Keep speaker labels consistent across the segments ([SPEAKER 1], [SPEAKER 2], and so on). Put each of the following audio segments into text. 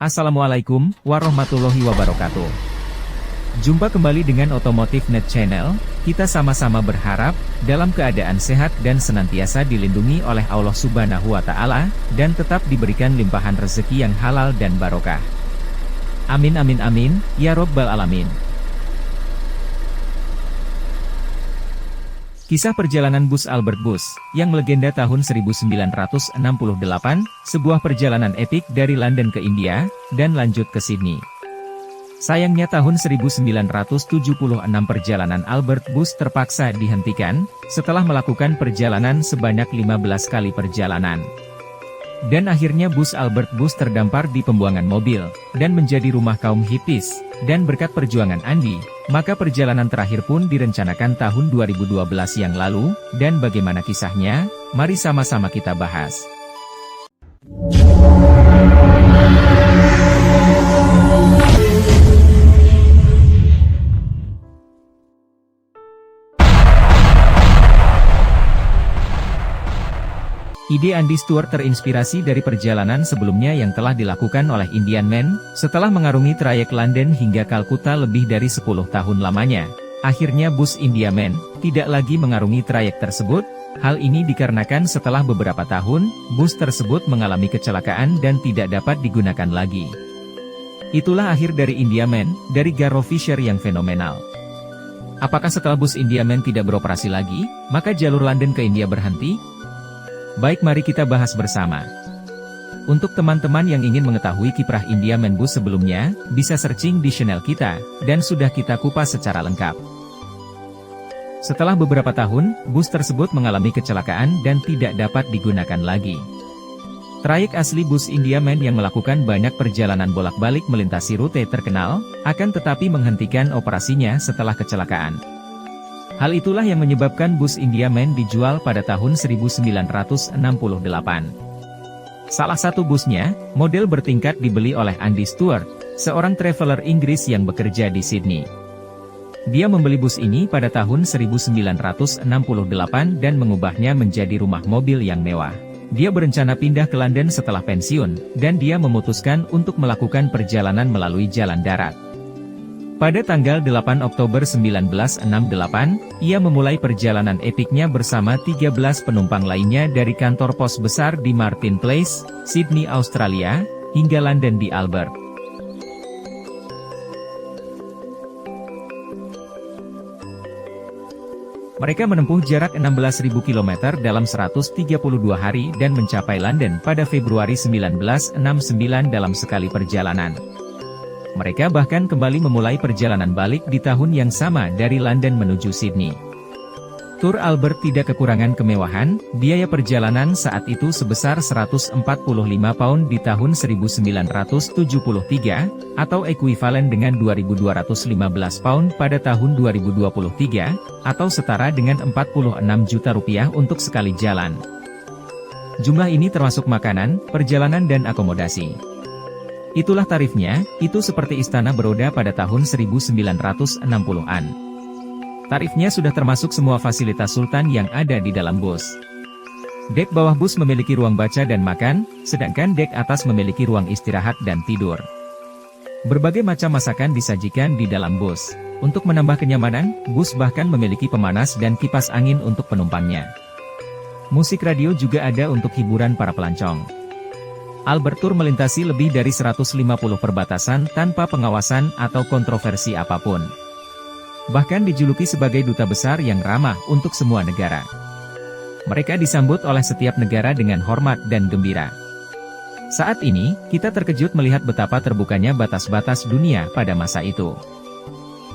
[SPEAKER 1] Assalamualaikum warahmatullahi wabarakatuh. Jumpa kembali dengan Otomotif Net Channel. Kita sama-sama berharap dalam keadaan sehat dan senantiasa dilindungi oleh Allah Subhanahu wa Ta'ala, dan tetap diberikan limpahan rezeki yang halal dan barokah. Amin amin amin ya Robbal Alamin. Kisah perjalanan bus Albert Bus, yang melegenda tahun 1968, sebuah perjalanan epik dari London ke India, dan lanjut ke Sydney. Sayangnya tahun 1976 perjalanan Albert Bus terpaksa dihentikan, setelah melakukan perjalanan sebanyak 15 kali perjalanan. Dan akhirnya bus Albert Bus terdampar di pembuangan mobil, dan menjadi rumah kaum hippies. Dan berkat perjuangan Andi, maka perjalanan terakhir pun direncanakan tahun 2012 yang lalu, dan bagaimana kisahnya, mari sama-sama kita bahas. Ide Andy Stewart terinspirasi dari perjalanan sebelumnya yang telah dilakukan oleh Indian Man, setelah mengarungi trayek London hingga Kalkuta lebih dari 10 tahun lamanya. Akhirnya bus Indian Man tidak lagi mengarungi trayek tersebut. Hal ini dikarenakan setelah beberapa tahun, bus tersebut mengalami kecelakaan dan tidak dapat digunakan lagi. Itulah akhir dari Indian Man, dari Garo Fisher yang fenomenal. Apakah setelah bus Indian Man tidak beroperasi lagi, maka jalur London ke India berhenti? Baik, mari kita bahas bersama. Untuk teman-teman yang ingin mengetahui kiprah Indian Man Bus sebelumnya, bisa searching di channel kita, dan sudah kita kupas secara lengkap. Setelah beberapa tahun, bus tersebut mengalami kecelakaan dan tidak dapat digunakan lagi. Trayek asli bus Indian Man yang melakukan banyak perjalanan bolak-balik melintasi rute terkenal, akan tetapi menghentikan operasinya setelah kecelakaan. Hal itulah yang menyebabkan bus Indian Man dijual pada tahun 1968. Salah satu busnya, model bertingkat dibeli oleh Andy Stewart, seorang traveler Inggris yang bekerja di Sydney. Dia membeli bus ini pada tahun 1968 dan mengubahnya menjadi rumah mobil yang mewah. Dia berencana pindah ke London setelah pensiun, dan dia memutuskan untuk melakukan perjalanan melalui jalan darat. Pada tanggal 8 Oktober 1968, ia memulai perjalanan epiknya bersama 13 penumpang lainnya dari kantor pos besar di Martin Place, Sydney, Australia, hingga London di Albert. Mereka menempuh jarak 16.000 km dalam 132 hari dan mencapai London pada Februari 1969 dalam sekali perjalanan. Mereka bahkan kembali memulai perjalanan balik di tahun yang sama dari London menuju Sydney. Tur Albert tidak kekurangan kemewahan, biaya perjalanan saat itu sebesar 145 pound di tahun 1973, atau ekuivalen dengan 2.215 pound pada tahun 2023, atau setara dengan 46 juta rupiah untuk sekali jalan. Jumlah ini termasuk makanan, perjalanan dan akomodasi. Itulah tarifnya, itu seperti istana beroda pada tahun 1960-an. Tarifnya sudah termasuk semua fasilitas sultan yang ada di dalam bus. Dek bawah bus memiliki ruang baca dan makan, sedangkan dek atas memiliki ruang istirahat dan tidur. Berbagai macam masakan disajikan di dalam bus. Untuk menambah kenyamanan, bus bahkan memiliki pemanas dan kipas angin untuk penumpangnya. Musik radio juga ada untuk hiburan para pelancong. Albert Tour melintasi lebih dari 150 perbatasan tanpa pengawasan atau kontroversi apapun. Bahkan dijuluki sebagai duta besar yang ramah untuk semua negara. Mereka disambut oleh setiap negara dengan hormat dan gembira. Saat ini, kita terkejut melihat betapa terbukanya batas-batas dunia pada masa itu.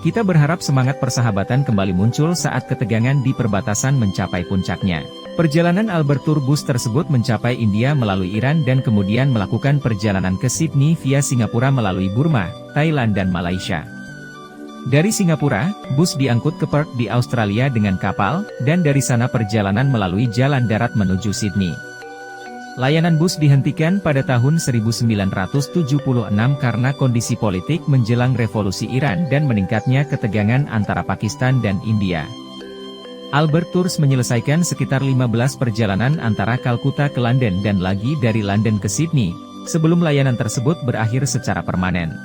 [SPEAKER 1] Kita berharap semangat persahabatan kembali muncul saat ketegangan di perbatasan mencapai puncaknya. Perjalanan Albert Tour Bus tersebut mencapai India melalui Iran dan kemudian melakukan perjalanan ke Sydney via Singapura melalui Burma, Thailand dan Malaysia. Dari Singapura, bus diangkut ke Perth di Australia dengan kapal, dan dari sana perjalanan melalui jalan darat menuju Sydney. Layanan bus dihentikan pada tahun 1976 karena kondisi politik menjelang revolusi Iran dan meningkatnya ketegangan antara Pakistan dan India. Albert Tours menyelesaikan sekitar 15 perjalanan antara Kalkuta ke London dan lagi dari London ke Sydney, sebelum layanan tersebut berakhir secara permanen.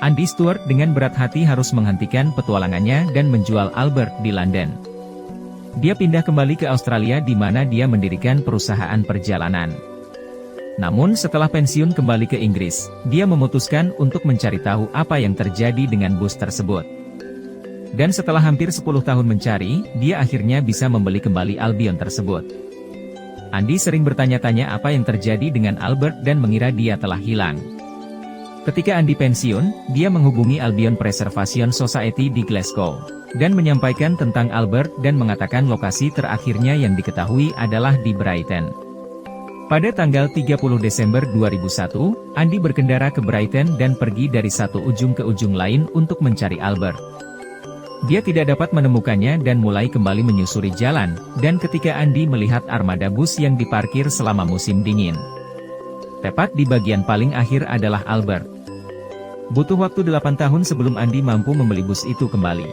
[SPEAKER 1] Andy Stewart dengan berat hati harus menghentikan petualangannya dan menjual Albert di London. Dia pindah kembali ke Australia di mana dia mendirikan perusahaan perjalanan. Namun setelah pensiun kembali ke Inggris, dia memutuskan untuk mencari tahu apa yang terjadi dengan bus tersebut. Dan setelah hampir 10 tahun mencari, dia akhirnya bisa membeli kembali Albion tersebut. Andy sering bertanya-tanya apa yang terjadi dengan Albert dan mengira dia telah hilang. Ketika Andy pensiun, dia menghubungi Albion Preservation Society di Glasgow, dan menyampaikan tentang Albert dan mengatakan lokasi terakhirnya yang diketahui adalah di Brighton. Pada tanggal 30 Desember 2001, Andy berkendara ke Brighton dan pergi dari satu ujung ke ujung lain untuk mencari Albert. Dia tidak dapat menemukannya dan mulai kembali menyusuri jalan, dan ketika Andy melihat armada bus yang diparkir selama musim dingin. Tepat di bagian paling akhir adalah Albert. Butuh waktu 8 tahun sebelum Andy mampu membeli bus itu kembali.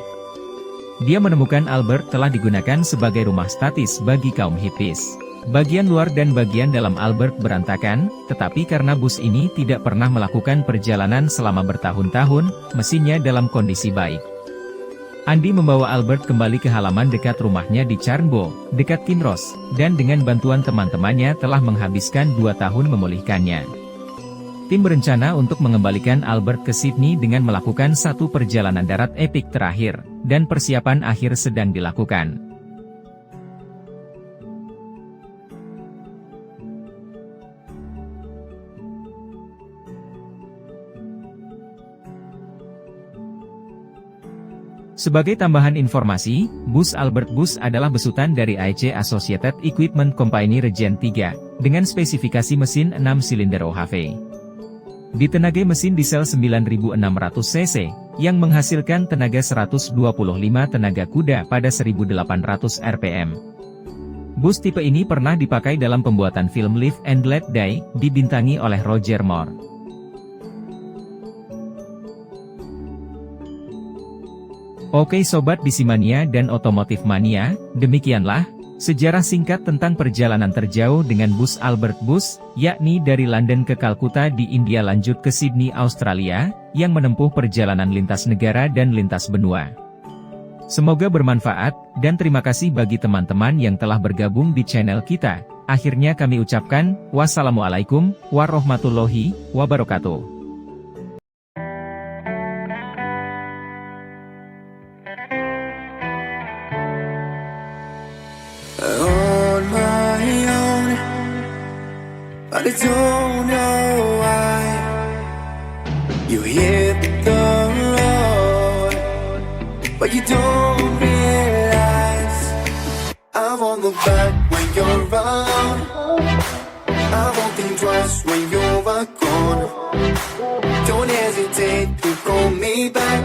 [SPEAKER 1] Dia menemukan Albert telah digunakan sebagai rumah statis bagi kaum hippies. Bagian luar dan bagian dalam Albert berantakan, tetapi karena bus ini tidak pernah melakukan perjalanan selama bertahun-tahun, mesinnya dalam kondisi baik. Andy membawa Albert kembali ke halaman dekat rumahnya di Charnwood, dekat Kinross, dan dengan bantuan teman-temannya telah menghabiskan 2 tahun memulihkannya. Tim berencana untuk mengembalikan Albert ke Sydney dengan melakukan satu perjalanan darat epik terakhir, dan persiapan akhir sedang dilakukan. Sebagai tambahan informasi, bus Albert Bus adalah besutan dari AEC Associated Equipment Company Regen 3, dengan spesifikasi mesin 6 silinder OHV. Ditenagai mesin diesel 9600 cc, yang menghasilkan tenaga 125 tenaga kuda pada 1800 rpm. Bus tipe ini pernah dipakai dalam pembuatan film Live and Let Die, dibintangi oleh Roger Moore. Oke Sobat Bisimania dan Otomotif Mania, demikianlah sejarah singkat tentang perjalanan terjauh dengan bus Albert Bus, yakni dari London ke Kalkuta di India lanjut ke Sydney Australia, yang menempuh perjalanan lintas negara dan lintas benua. Semoga bermanfaat, dan terima kasih bagi teman-teman yang telah bergabung di channel kita. Akhirnya kami ucapkan, wassalamualaikum warahmatullahi wabarakatuh.
[SPEAKER 2] On my own, but I don't know why. You hit the road, but you don't realize I won't look back when you're around. I won't think twice when you're gone. Don't hesitate to call me back.